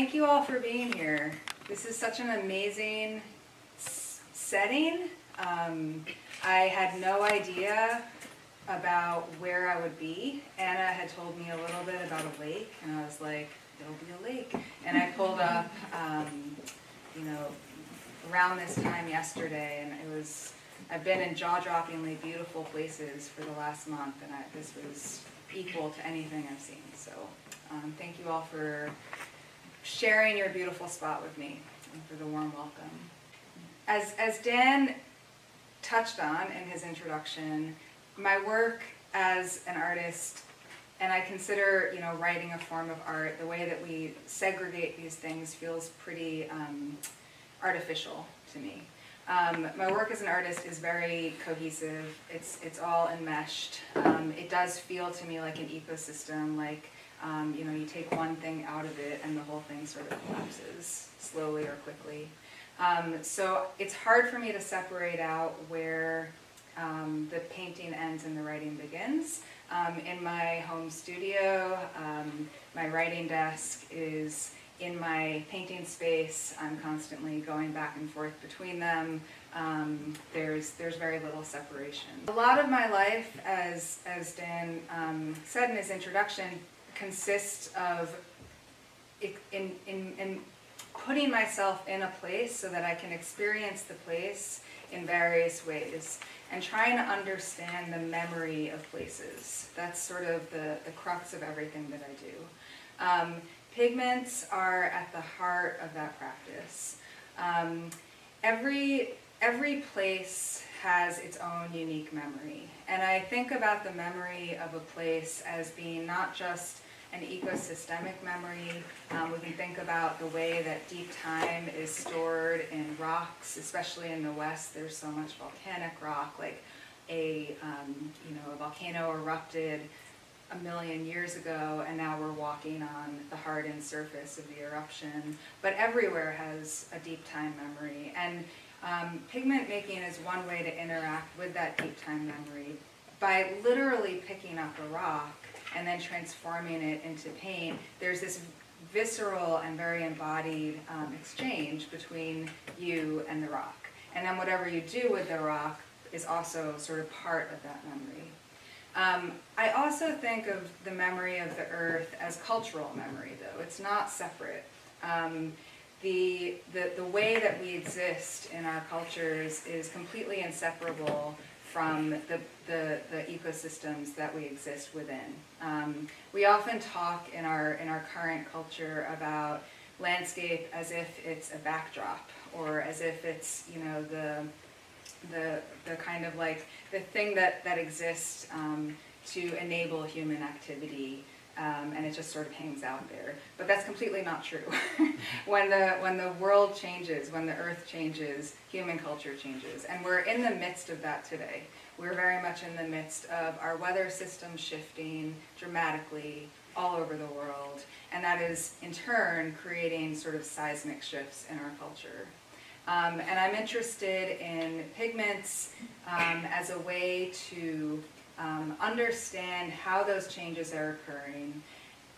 Thank you all for being here. This is such an amazing setting. I had no idea about where I would be. Anna had told me a little bit about a lake, and I was like, there'll be a lake. And I pulled up, around this time yesterday, and I've been in jaw-droppingly beautiful places for the last month, and this was equal to anything I've seen. So thank you all for sharing your beautiful spot with me and for the warm welcome. As Dan touched on in his introduction, my work as an artist, and I consider writing a form of art, the way that we segregate these things feels pretty artificial to me. My work as an artist is very cohesive. It's all enmeshed. It does feel to me like an ecosystem, like you take one thing out of it and the whole thing sort of collapses slowly or quickly. So it's hard for me to separate out where the painting ends and the writing begins. In my home studio, my writing desk is in my painting space. I'm constantly going back and forth between them. There's very little separation. A lot of my life, as Dan said in his introduction, consists of in putting myself in a place so that I can experience the place in various ways and trying to understand the memory of places. That's sort of the crux of everything that I do. Pigments are at the heart of that practice. Every place has its own unique memory, and I think about the memory of a place as being not just an ecosystemic memory. We can think about the way that deep time is stored in rocks, especially in the West. There's so much volcanic rock, like a volcano erupted 1 million years ago, and now we're walking on the hardened surface of the eruption. But everywhere has a deep time memory, and pigment making is one way to interact with that deep time memory by literally picking up a rock and then transforming it into paint. There's this visceral and very embodied exchange between you and the rock. And then whatever you do with the rock is also sort of part of that memory. I also think of the memory of the earth as cultural memory, though. It's not separate. The way that we exist in our cultures is completely inseparable from the ecosystems that we exist within. We often talk in our current culture about landscape as if it's a backdrop, or as if it's the kind of like the thing that exists to enable human activity, and it just sort of hangs out there. But that's completely not true. When the world changes, when the earth changes, human culture changes, and we're in the midst of that today. We're very much in the midst of our weather system shifting dramatically all over the world, and that is in turn creating sort of seismic shifts in our culture. And I'm interested in pigments as a way to understand how those changes are occurring.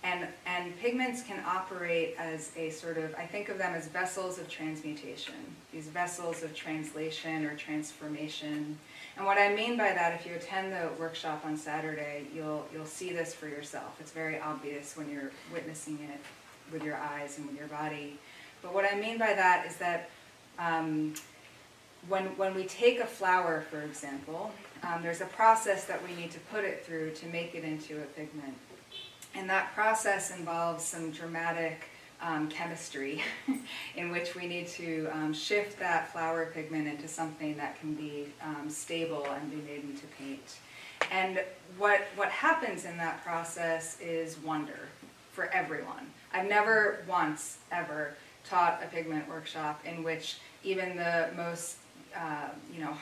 And pigments can operate as a sort of, I think of them as vessels of transmutation, these vessels of translation or transformation. And what I mean by that, if you attend the workshop on Saturday, you'll see this for yourself. It's very obvious when you're witnessing it with your eyes and with your body. But what I mean by that is that when we take a flower, for example, there's a process that we need to put it through to make it into a pigment. And that process involves some dramatic chemistry in which we need to shift that flower pigment into something that can be stable and be made into paint. And what happens in that process is wonder for everyone. I've never once ever taught a pigment workshop in which even the most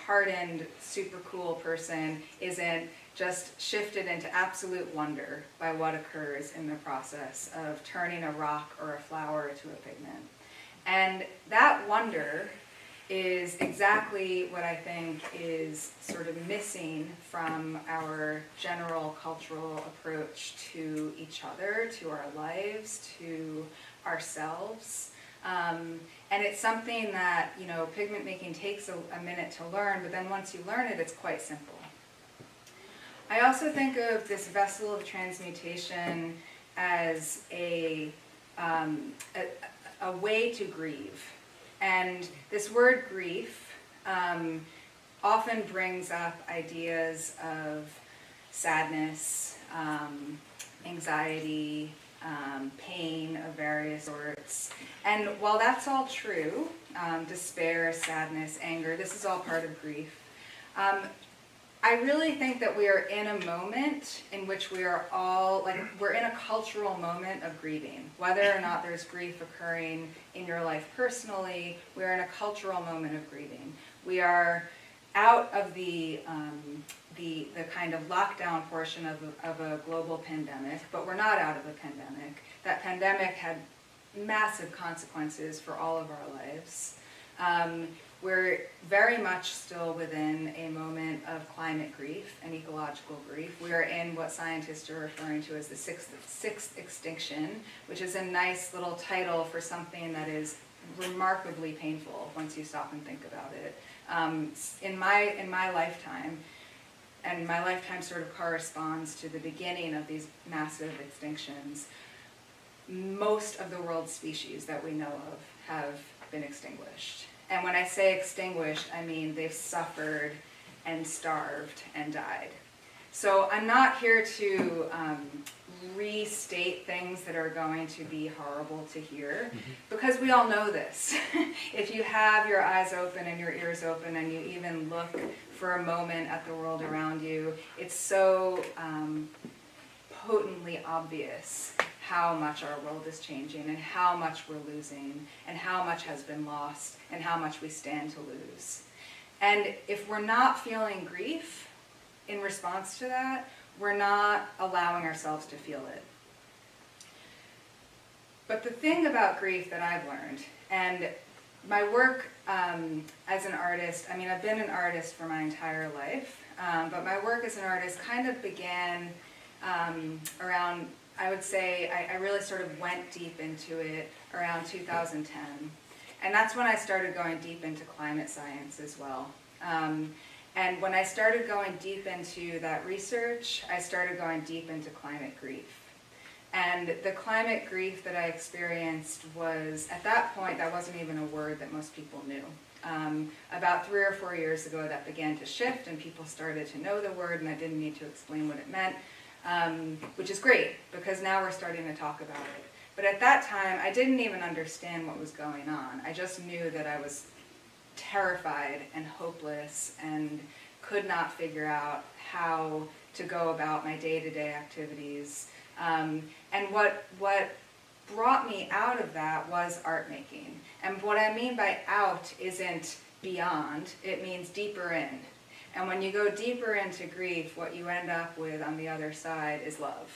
hardened, super cool person isn't just shifted into absolute wonder by what occurs in the process of turning a rock or a flower to a pigment. And that wonder is exactly what I think is sort of missing from our general cultural approach to each other, to our lives, to ourselves. And it's something that, you know, pigment making takes a minute to learn, but then once you learn it, it's quite simple. I also think of this vessel of transmutation as a way to grieve. And this word grief often brings up ideas of sadness, anxiety, pain of various sorts. And while that's all true, despair, sadness, anger, this is all part of grief. I really think that we are in a moment in which we are all, like, we're in a cultural moment of grieving. Whether or not there's grief occurring in your life personally, we're in a cultural moment of grieving. We are out of the kind of lockdown portion of a global pandemic, but we're not out of a pandemic. That pandemic had massive consequences for all of our lives. We're very much still within a moment of climate grief and ecological grief. We are in what scientists are referring to as the sixth extinction, which is a nice little title for something that is remarkably painful once you stop and think about it. In my lifetime, and my lifetime sort of corresponds to the beginning of these massive extinctions, most of the world's species that we know of have been extinguished. And when I say extinguished, I mean they've suffered and starved and died. So I'm not here to restate things that are going to be horrible to hear, because we all know this. If you have your eyes open and your ears open and you even look for a moment at the world around you, it's so potently obvious how much our world is changing and how much we're losing and how much has been lost and how much we stand to lose. And if we're not feeling grief in response to that, we're not allowing ourselves to feel it. But the thing about grief that I've learned, and my work as an artist, I mean, I've been an artist for my entire life, but my work as an artist kind of began around, I would say, I really sort of went deep into it around 2010. And that's when I started going deep into climate science as well. And when I started going deep into that research, I started going deep into climate grief. And the climate grief that I experienced was, at that point, that wasn't even a word that most people knew. About 3 or 4 years ago, that began to shift and people started to know the word, and I didn't need to explain what it meant, which is great, because now we're starting to talk about it. But at that time, I didn't even understand what was going on. I just knew that I was terrified and hopeless and could not figure out how to go about my day-to-day activities. And what brought me out of that was art making. And what I mean by out isn't beyond, it means deeper in. And when you go deeper into grief, what you end up with on the other side is love.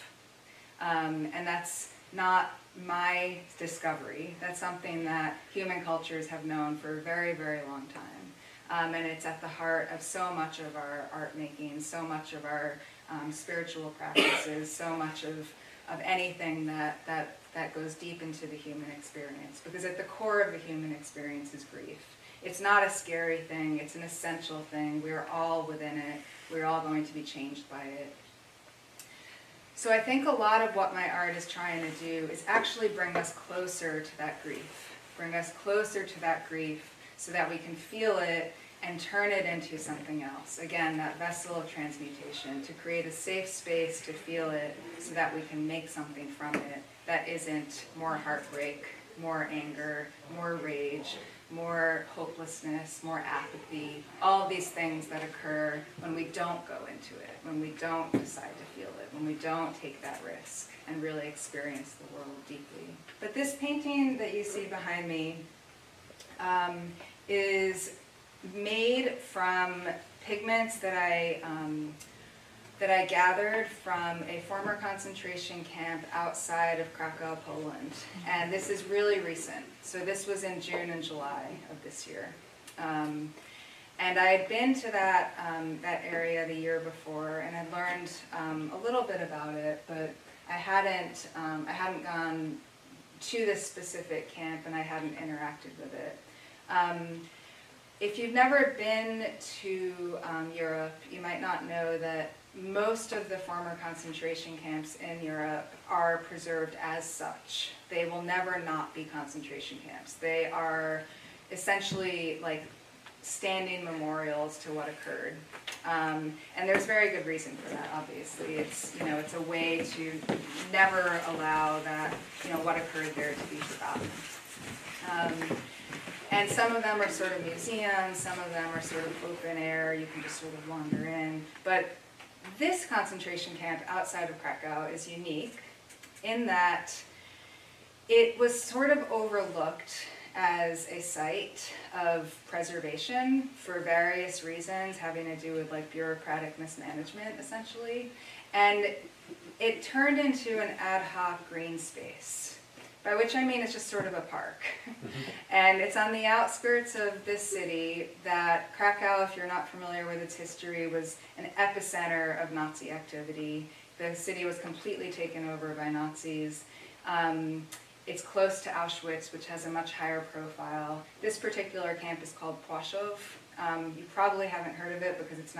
And that's not my discovery. That's something that human cultures have known for a very, very long time. And it's at the heart of so much of our art making, so much of our spiritual practices, so much of anything that goes deep into the human experience. Because at the core of the human experience is grief. It's not a scary thing, it's an essential thing. We're all within it. We're all going to be changed by it. So I think a lot of what my art is trying to do is actually bring us closer to that grief. Bring us closer to that grief so that we can feel it and turn it into something else. Again, that vessel of transmutation, to create a safe space to feel it so that we can make something from it that isn't more heartbreak, more anger, more rage, more hopelessness, more apathy, all of these things that occur when we don't go into it, when we don't decide to feel it, when we don't take that risk and really experience the world deeply. But this painting that you see behind me is made from pigments that I gathered from a former concentration camp outside of Krakow, Poland. And this is really recent. So this was in June and July of this year. And I had been to that area the year before, and I learned a little bit about it, but I hadn't gone to this specific camp, and I hadn't interacted with it. If you've never been to Europe, you might not know that most of the former concentration camps in Europe are preserved as such. They will never not be concentration camps. They are essentially like standing memorials to what occurred. And there's very good reason for that, obviously. It's, you know, it's a way to never allow that, you know, what occurred there to be forgotten. And some of them are sort of museums, some of them are sort of open air, you can just sort of wander in. But this concentration camp outside of Krakow is unique in that it was sort of overlooked as a site of preservation for various reasons having to do with like bureaucratic mismanagement, essentially. And it turned into an ad hoc green space, by which I mean it's just sort of a park. And it's on the outskirts of this city that Krakow, if you're not familiar with its history, was an epicenter of Nazi activity. The city was completely taken over by Nazis. It's close to Auschwitz, which has a much higher profile. This particular camp is called Płaszów. You probably haven't heard of it because it's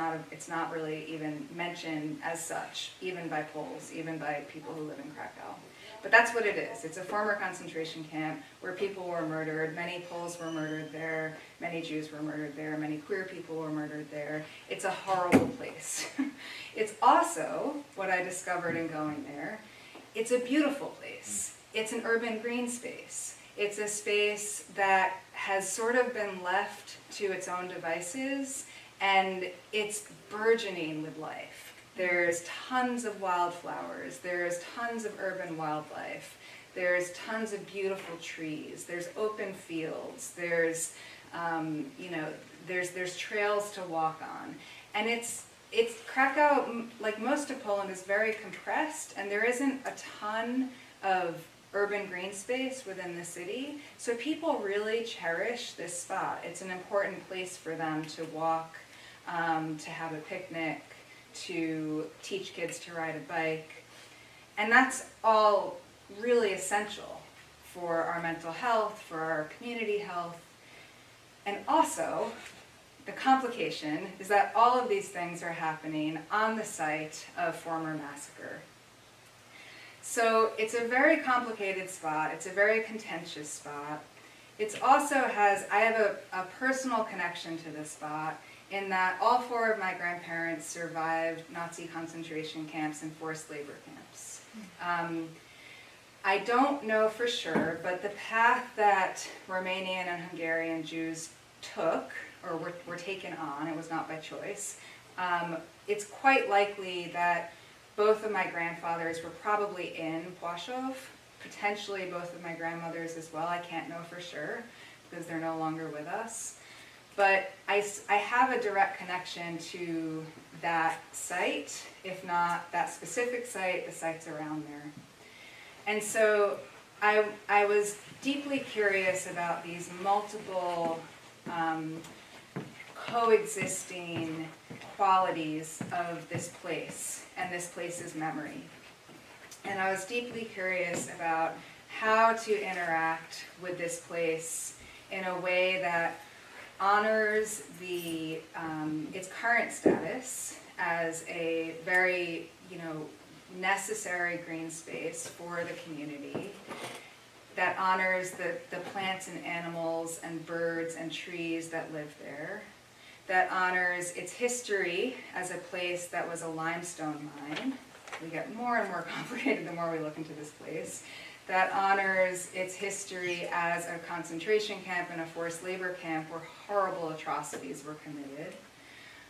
not really even mentioned as such, even by Poles, even by people who live in Krakow. But that's what it is. It's a former concentration camp where people were murdered. Many Poles were murdered there. Many Jews were murdered there. Many queer people were murdered there. It's a horrible place. It's also, what I discovered in going there, it's a beautiful place. It's an urban green space. It's a space that has sort of been left to its own devices, and it's burgeoning with life. There's tons of wildflowers. There's tons of urban wildlife. There's tons of beautiful trees. There's open fields. There's, you know, there's trails to walk on, and it's Krakow, like most of Poland, is very compressed, and there isn't a ton of urban green space within the city, so people really cherish this spot. It's an important place for them to walk, to have a picnic, to teach kids to ride a bike, and that's all really essential for our mental health, for our community health. And also, the complication is that all of these things are happening on the site of former massacre. So it's a very complicated spot. It's a very contentious spot. It also has, I have a personal connection to this spot in that all four of my grandparents survived Nazi concentration camps and forced labor camps. I don't know for sure, but the path that Romanian and Hungarian Jews took, or were taken on, it was not by choice, it's quite likely that both of my grandfathers were probably in Płaszów, potentially both of my grandmothers as well. I can't know for sure because they're no longer with us. But I have a direct connection to that site, if not that specific site, the sites around there. And so I was deeply curious about these multiple coexisting qualities of this place and this place's memory. And I was deeply curious about how to interact with this place in a way that honors its current status as a very, necessary green space for the community, that honors the plants and animals and birds and trees that live there, that honors its history as a place that was a limestone mine. We get more and more complicated the more we look into this place. That honors its history as a concentration camp and a forced labor camp where horrible atrocities were committed.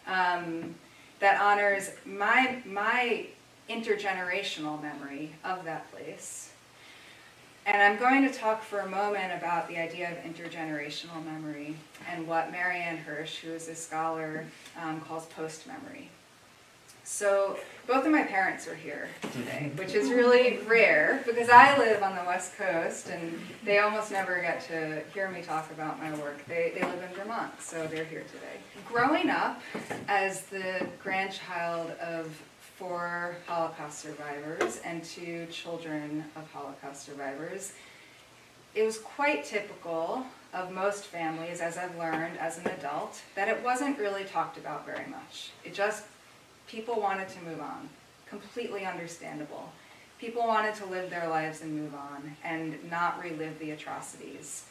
That honors my intergenerational memory of that place. And I'm going to talk for a moment about the idea of intergenerational memory and what Marianne Hirsch, who is a scholar, calls post-memory. So both of my parents are here today, which is really rare because I live on the West Coast and they almost never get to hear me talk about my work. They live in Vermont, so they're here today. Growing up as the grandchild of 4 Holocaust survivors and 2 children of Holocaust survivors, it was quite typical of most families, as I've learned as an adult, that it wasn't really talked about very much. It just, people wanted to move on. Completely understandable. People wanted to live their lives and move on and not relive the atrocities.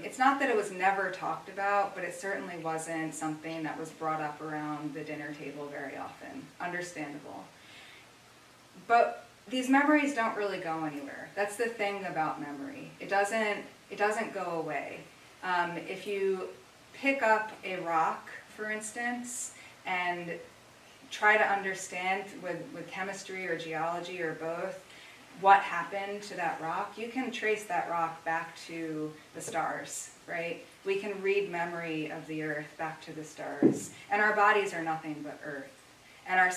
It's not that it was never talked about, but it certainly wasn't something that was brought up around the dinner table very often. Understandable. But these memories don't really go anywhere. That's the thing about memory. It doesn't go away. If you pick up a rock, for instance, and try to understand with chemistry or geology or both what happened to that rock, you can trace that rock back to the stars, right? We can read memory of the earth back to the stars. And our bodies are nothing but earth. And our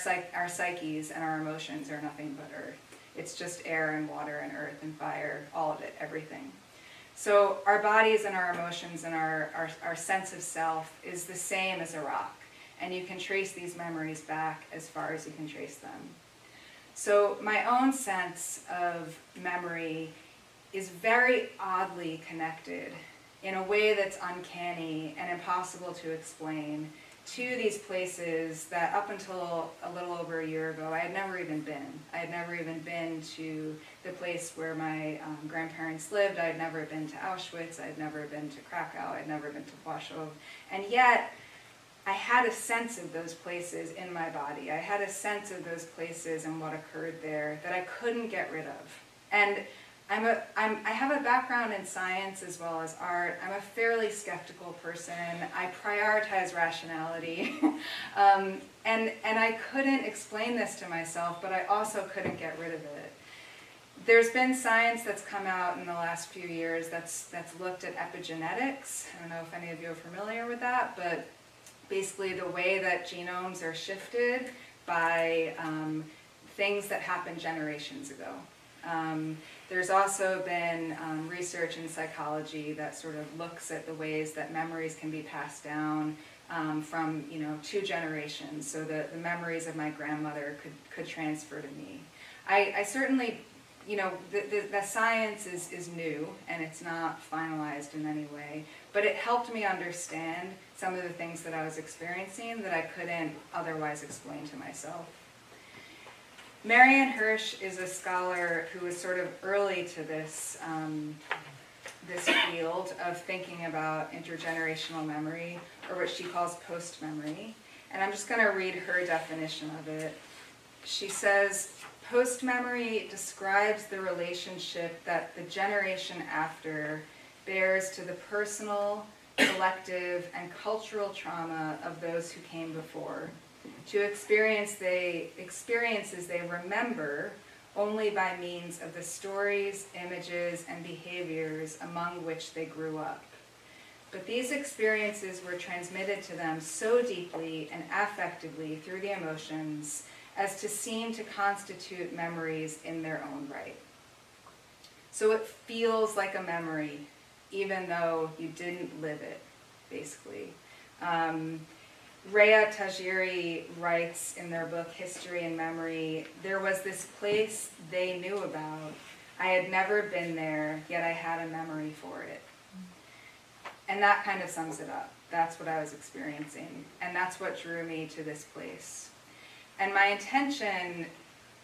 psyches and our emotions are nothing but earth. It's just air and water and earth and fire, all of it, everything. So our bodies and our emotions and our sense of self is the same as a rock. And you can trace these memories back as far as you can trace them. So my own sense of memory is very oddly connected in a way that's uncanny and impossible to explain to these places that up until a little over a year ago I had never even been. I had never even been to the place where my grandparents lived. I had never been to Auschwitz. I had never been to Krakow. I had never been to Płaszów. And yet I had a sense of those places in my body. I had a sense of those places and what occurred there that I couldn't get rid of. And I have a background in science as well as art. I'm a fairly skeptical person. I prioritize rationality. And I couldn't explain this to myself, but I also couldn't get rid of it. There's been science that's come out in the last few years that's looked at epigenetics. I don't know if any of you are familiar with that, but basically the way that genomes are shifted by things that happened generations ago. There's also been research in psychology that sort of looks at the ways that memories can be passed down from 2 generations, so that the memories of my grandmother could transfer to me. I certainly, the science is new and it's not finalized in any way, but it helped me understand some of the things that I was experiencing that I couldn't otherwise explain to myself. Marianne Hirsch is a scholar who was sort of early to this field of thinking about intergenerational memory, or what she calls post-memory. And I'm just going to read her definition of it. She says, post-memory describes the relationship that the generation after bears to the personal, collective, and cultural trauma of those who came before, to experiences they remember only by means of the stories, images, and behaviors among which they grew up. But these experiences were transmitted to them so deeply and affectively through the emotions as to seem to constitute memories in their own right. So it feels like a memory, even though you didn't live it, basically. Rhea Tajiri writes in their book, History and Memory, there was this place they knew about. I had never been there, yet I had a memory for it. And that kind of sums it up. That's what I was experiencing, and that's what drew me to this place. And my intention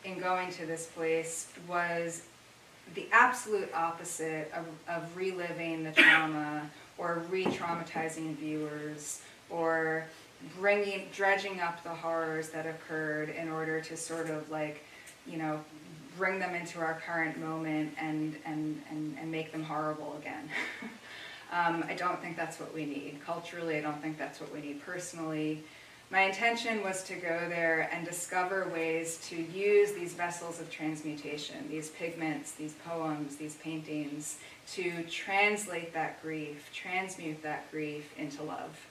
in going to this place was the absolute opposite of reliving the trauma or re-traumatizing viewers or dredging up the horrors that occurred in order to sort of bring them into our current moment and make them horrible again. I don't think that's what we need. Culturally, I don't think that's what we need personally. My intention was to go there and discover ways to use these vessels of transmutation, these pigments, these poems, these paintings, to translate that grief, transmute that grief into love.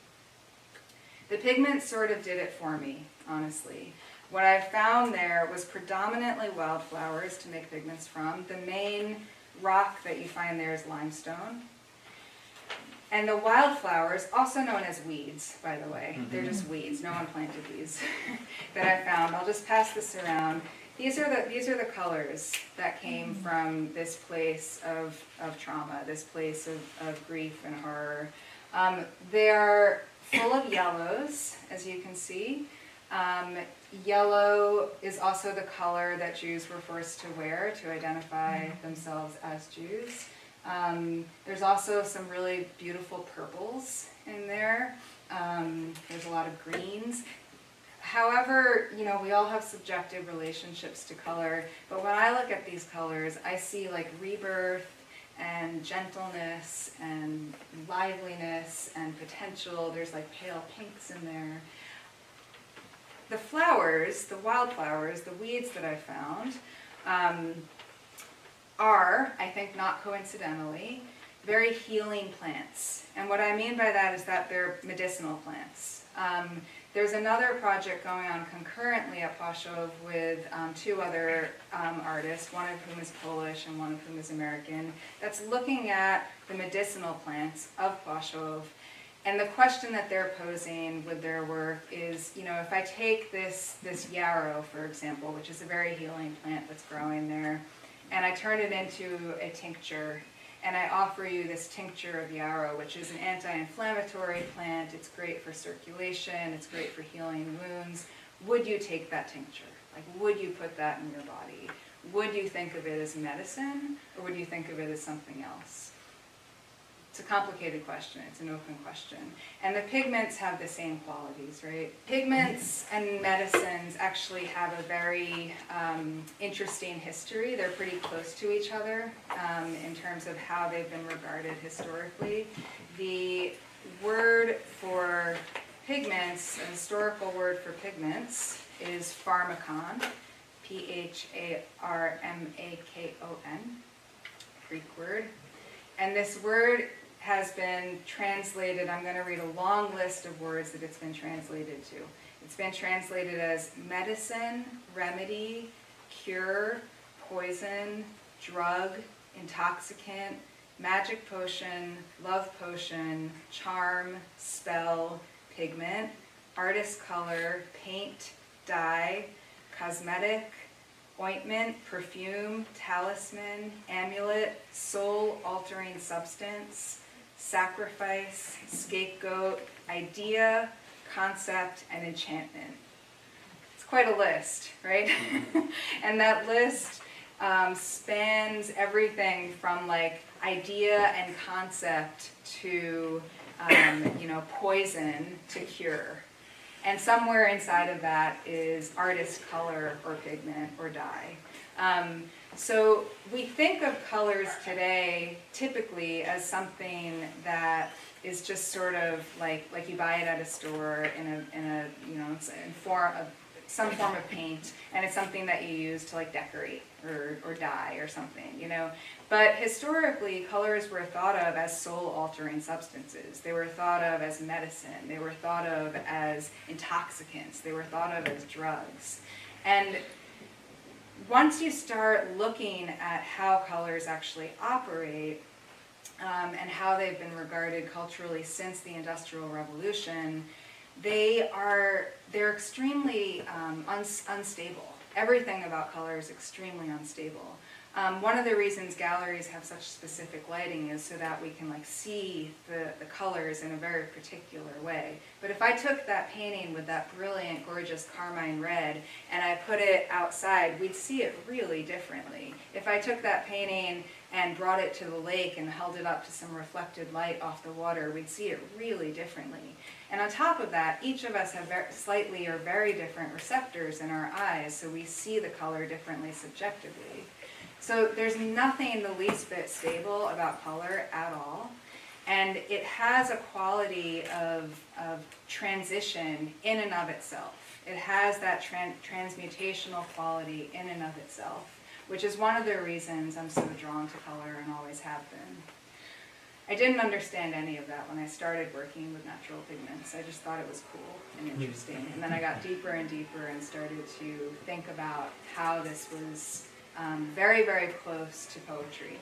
The pigments sort of did it for me, honestly. What I found there was predominantly wildflowers to make pigments from. The main rock that you find there is limestone. And the wildflowers, also known as weeds, by the way, they're just weeds, no one planted these, that I found. I'll just pass this around. these are the colors that came from this place of trauma, this place of grief and horror. They are full of yellows, as you can see. Yellow is also the color that Jews were forced to wear to identify themselves as Jews. There's also some really beautiful purples in there. There's a lot of greens. However, you know, we all have subjective relationships to color, but when I look at these colors, I see like rebirth and gentleness and liveliness and potential. There's like pale pinks in there. The flowers, the wildflowers, the weeds that I found are, I think not coincidentally, very healing plants. And what I mean by that is that they're medicinal plants. There's another project going on concurrently at Płaszów with two other artists, one of whom is Polish and one of whom is American, that's looking at the medicinal plants of Płaszów. And the question that they're posing with their work is, you know, if I take this yarrow, for example, which is a very healing plant that's growing there, and I turn it into a tincture, and I offer you this tincture of yarrow, which is an anti-inflammatory plant, it's great for circulation, it's great for healing wounds, would you take that tincture? Like, would you put that in your body? Would you think of it as medicine, or would you think of it as something else? It's a complicated question, it's an open question. And the pigments have the same qualities, right? Pigments and medicines actually have a very interesting history. They're pretty close to each other in terms of how they've been regarded historically. The word for pigments, a historical word for pigments, is pharmakon, P-H-A-R-M-A-K-O-N, Greek word. And this word has been translated, I'm going to read a long list of words that it's been translated to. It's been translated as medicine, remedy, cure, poison, drug, intoxicant, magic potion, love potion, charm, spell, pigment, artist color, paint, dye, cosmetic, ointment, perfume, talisman, amulet, soul-altering substance, sacrifice, scapegoat, idea, concept, and enchantment. It's quite a list, right? And that list spans everything from like idea and concept to you know, poison to cure. And somewhere inside of that is artist color or pigment or dye. So we think of colors today typically as something that is just sort of like you buy it at a store in a you know, in some form of paint, and it's something that you use to like decorate or dye or something, you know. But historically, colors were thought of as soul-altering substances. They were thought of as medicine. They were thought of as intoxicants. They were thought of as drugs. And once you start looking at how colors actually operate and how they've been regarded culturally since the Industrial Revolution, they're extremely unstable. Everything about color is extremely unstable. One of the reasons galleries have such specific lighting is so that we can like see the colors in a very particular way. But if I took that painting with that brilliant, gorgeous carmine red and I put it outside, we'd see it really differently. If I took that painting and brought it to the lake and held it up to some reflected light off the water, we'd see it really differently. And on top of that, each of us have slightly or very different receptors in our eyes, so we see the color differently subjectively. So there's nothing the least bit stable about color at all. And it has a quality of transition in and of itself. It has that transmutational quality in and of itself, which is one of the reasons I'm so drawn to color and always have been. I didn't understand any of that when I started working with natural pigments. I just thought it was cool and interesting. And then I got deeper and deeper and started to think about how this was very, very close to poetry.